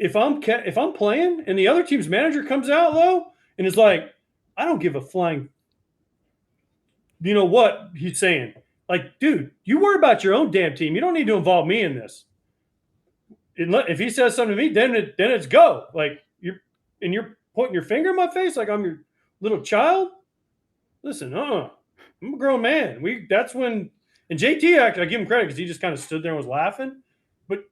if I'm playing and the other team's manager comes out low and is like, I don't give a flying, you know what he's saying. Like, dude, you worry about your own damn team. You don't need to involve me in this. If he says something to me, then it's go. Like you're pointing your finger in my face like I'm your little child. Listen, I'm a grown man. That's when, and JT actually, I give him credit because he just kind of stood there and was laughing. But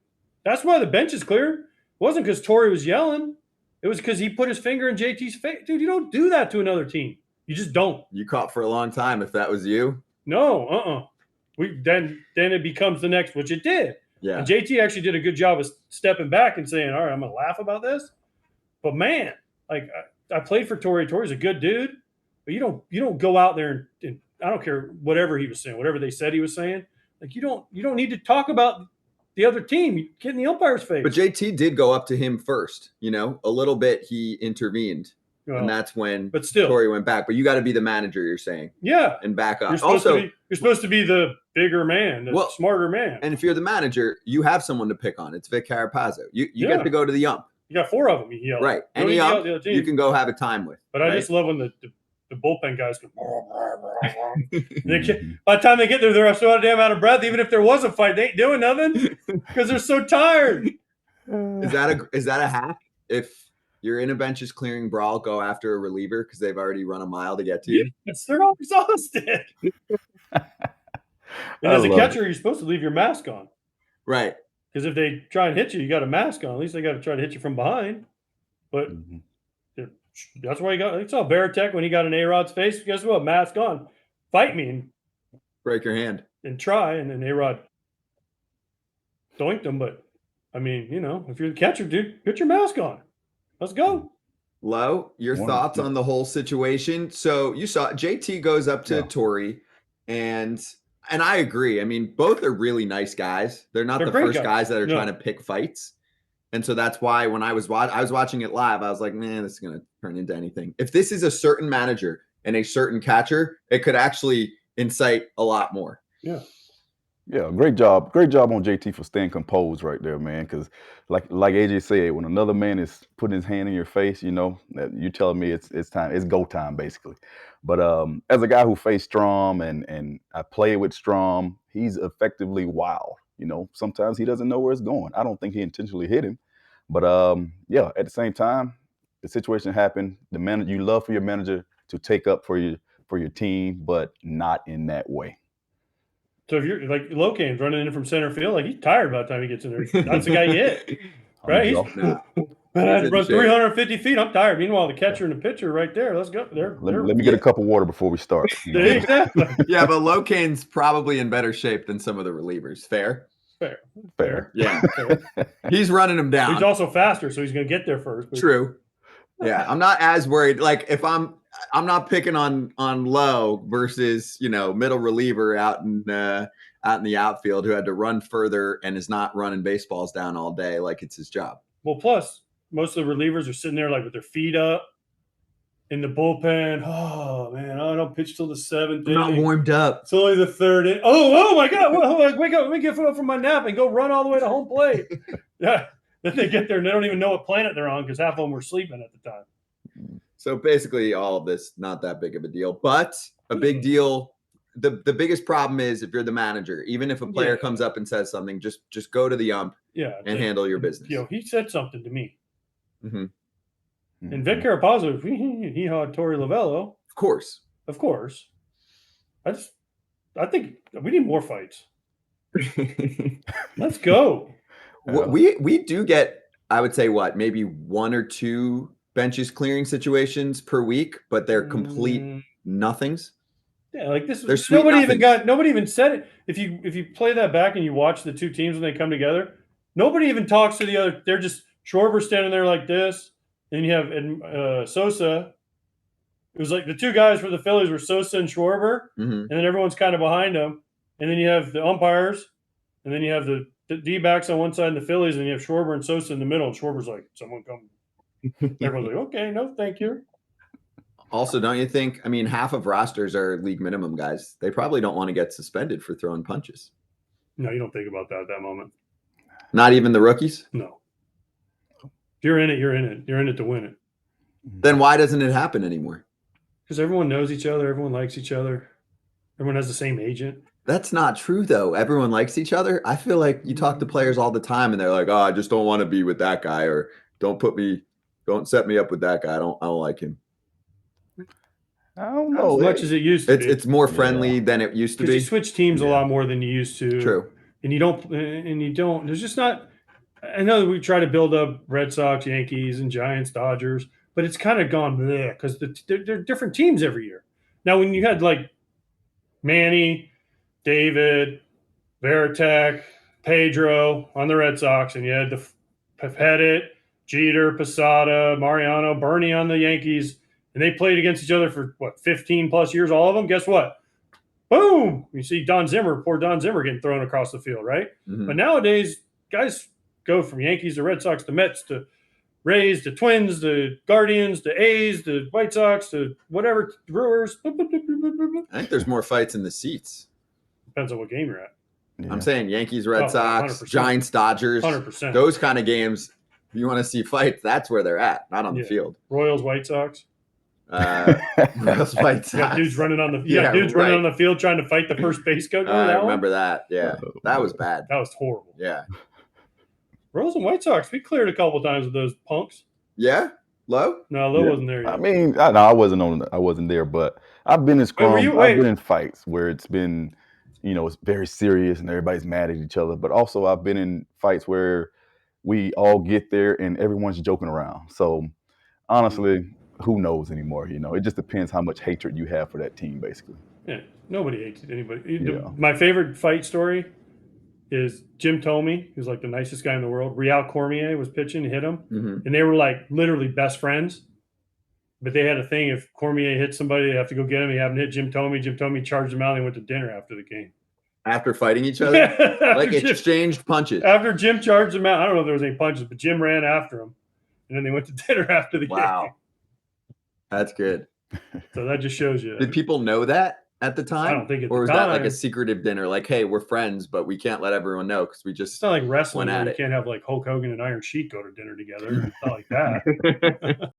that's why the bench is clear. It wasn't because Torey was yelling. It was because he put his finger in JT's face. Dude, you don't do that to another team. You just don't. You caught for a long time if that was you. No, Then it becomes the next, which it did. Yeah. And JT actually did a good job of stepping back and saying, all right, I'm going to laugh about this. But man, like I played for Torey. Torey's a good dude. But you don't go out there and I don't care whatever he was saying, whatever they said he was saying. Like you don't need to talk about the other team. You get in the umpire's face. But JT did go up to him first, a little bit. He intervened, and that's when Torey went back. But you got to be the manager, you're saying, and back up. You're supposed to be the bigger man, the smarter man. And if you're the manager, you have someone to pick on. It's Vic Carapazzo. You get to go to the ump. You got 4 of them. You yell. Right, any ump you can go have a time with. But I just love when the bullpen guys go. By the time they get there, they're so damn out of breath. Even if there was a fight, they ain't doing nothing because they're so tired. Is that a hack? If you're in a benches clearing brawl, go after a reliever because they've already run a mile to get to you. Yes, they're all exhausted. And as a catcher, you're supposed to leave your mask on. Right. Because if they try and hit you, you got a mask on. At least they got to try to hit you from behind. But that's why you saw Veritek when he got in A-Rod's face. Guess what? Mask on. Fight me and break your hand. And try. And then A-Rod doinked him. But, I mean, if you're the catcher, dude, put your mask on. Let's go. Lo, your thoughts on the whole situation? So you saw JT goes up to Torey, and I agree. I mean, both are really nice guys. They're not the first guys that are trying to pick fights. And so that's why when I was watching it live, I was like, man, this is going to turn into anything. If this is a certain manager and a certain catcher, it could actually incite a lot more. Yeah. Yeah, great job. Great job on JT for staying composed right there, man. Because like AJ said, when another man is putting his hand in your face, you're telling me it's time. It's go time, basically. But as a guy who faced Strom and I played with Strom, he's effectively wild. Sometimes he doesn't know where it's going. I don't think he intentionally hit him. But at the same time, the situation happened. The manager, you love for your manager to take up for your team, but not in that way. So if you're like Locain's running in from center field, like he's tired by the time he gets in there. That's the guy you hit. Right? I had to run 350 feet. I'm tired. Meanwhile, the catcher and the pitcher right there. Let's go. Let me get a cup of water before we start. Exactly. Yeah, but Locain's probably in better shape than some of the relievers. Fair. Yeah. Fair. He's running him down. He's also faster, so he's going to get there first. True. Yeah, I'm not as worried. Like if I'm not picking on Lowe versus middle reliever out in the outfield who had to run further and is not running baseballs down all day like it's his job. Well, plus most of the relievers are sitting there like with their feet up in the bullpen. Oh man, I don't pitch till the 7th. I'm not warmed up. It's only the 3rd inning. Oh my God! Wake up! Let me get up from my nap and go run all the way to home plate. Yeah. Then they get there and they don't even know what planet they're on because half of them were sleeping at the time. So basically all of this, not that big of a deal, but a big deal. The biggest problem is if you're the manager, even if a player comes up and says something, just go to the ump and handle your business. He said something to me. Mm-hmm. And Vic Carapazzo, he had Torey Lovullo. Of course. I think we need more fights. Let's go. We do get, I would say, maybe 1 or 2 benches clearing situations per week, but they're complete nothings. Yeah, like this. Nobody even said it. If you play that back and you watch the 2 teams when they come together, nobody even talks to the other. They're just Schwarber standing there like this. Then you have Sosa. It was like the 2 guys for the Phillies were Sosa and Schwarber, and then everyone's kind of behind them. And then you have the umpires, and then you have the D-backs on one side and the Phillies, and you have Schwarber and Sosa in the middle. And Schwarber's like, someone come. Everyone's like, okay, no, thank you. Also, don't you think, half of rosters are league minimum guys. They probably don't want to get suspended for throwing punches. No, you don't think about that at that moment. Not even the rookies? No. If you're in it, you're in it. You're in it to win it. Then why doesn't it happen anymore? Because everyone knows each other. Everyone likes each other. Everyone has the same agent. That's not true, though. Everyone likes each other. I feel like you talk to players all the time, and they're like, "Oh, I just don't want to be with that guy," or "Don't set me up with that guy. I don't like him." I don't Not know. as much as it used to be. It's more friendly than it used to be. Because you switch teams a lot more than you used to. True. And you don't. There's just not. I know that we try to build up Red Sox, Yankees, and Giants, Dodgers, but it's kind of gone there because they're different teams every year. Now, when you had like Manny, David, Veritek, Pedro on the Red Sox, and you had the Pettit, Jeter, Posada, Mariano, Bernie on the Yankees, and they played against each other for 15 plus years, all of them. Guess what? Boom! You see poor Don Zimmer getting thrown across the field, right? Mm-hmm. But nowadays, guys go from Yankees to Red Sox to Mets to Rays to Twins to Guardians to A's to White Sox to whatever, Brewers. I think there's more fights in the seats. Depends on what game you're at. Yeah. I'm saying Yankees, Red Sox, 100%. Giants, Dodgers, 100%. Those kind of games. If you want to see fights, that's where they're at, not on the field. Royals, White Sox. Royals, White Sox. You got dudes running on the running on the field trying to fight the first base coach. I remember that. Yeah, that was bad. That was horrible. Yeah. Royals and White Sox, we cleared a couple times with those punks. Yeah, Low? No, Low wasn't there yet. I mean, I wasn't there, but I've been in scrums. I've been in fights where it's been, it's very serious and everybody's mad at each other. But also, I've been in fights where we all get there and everyone's joking around. So honestly, who knows anymore? It just depends how much hatred you have for that team, basically. Yeah, nobody hates anybody. Yeah. My favorite fight story is Jim Thome, who's like the nicest guy in the world. Real Cormier was pitching, hit him, and they were like literally best friends. But they had a thing: if Cormier hit somebody, they have to go get him. He happened to hit Jim Thome. Jim Thome charged him out. And they went to dinner after the game. After fighting each other, like exchanged punches. After Jim charged him out, I don't know if there was any punches, but Jim ran after him, and then they went to dinner after the game. Wow, that's good. So that just shows you. Did people know that at the time? I don't think at or was the time. that like a secretive dinner? Like, hey, we're friends, but we can't let everyone know because we just. It's not like wrestling. Where you can't have like Hulk Hogan and Iron Sheik go to dinner together. It's not like that.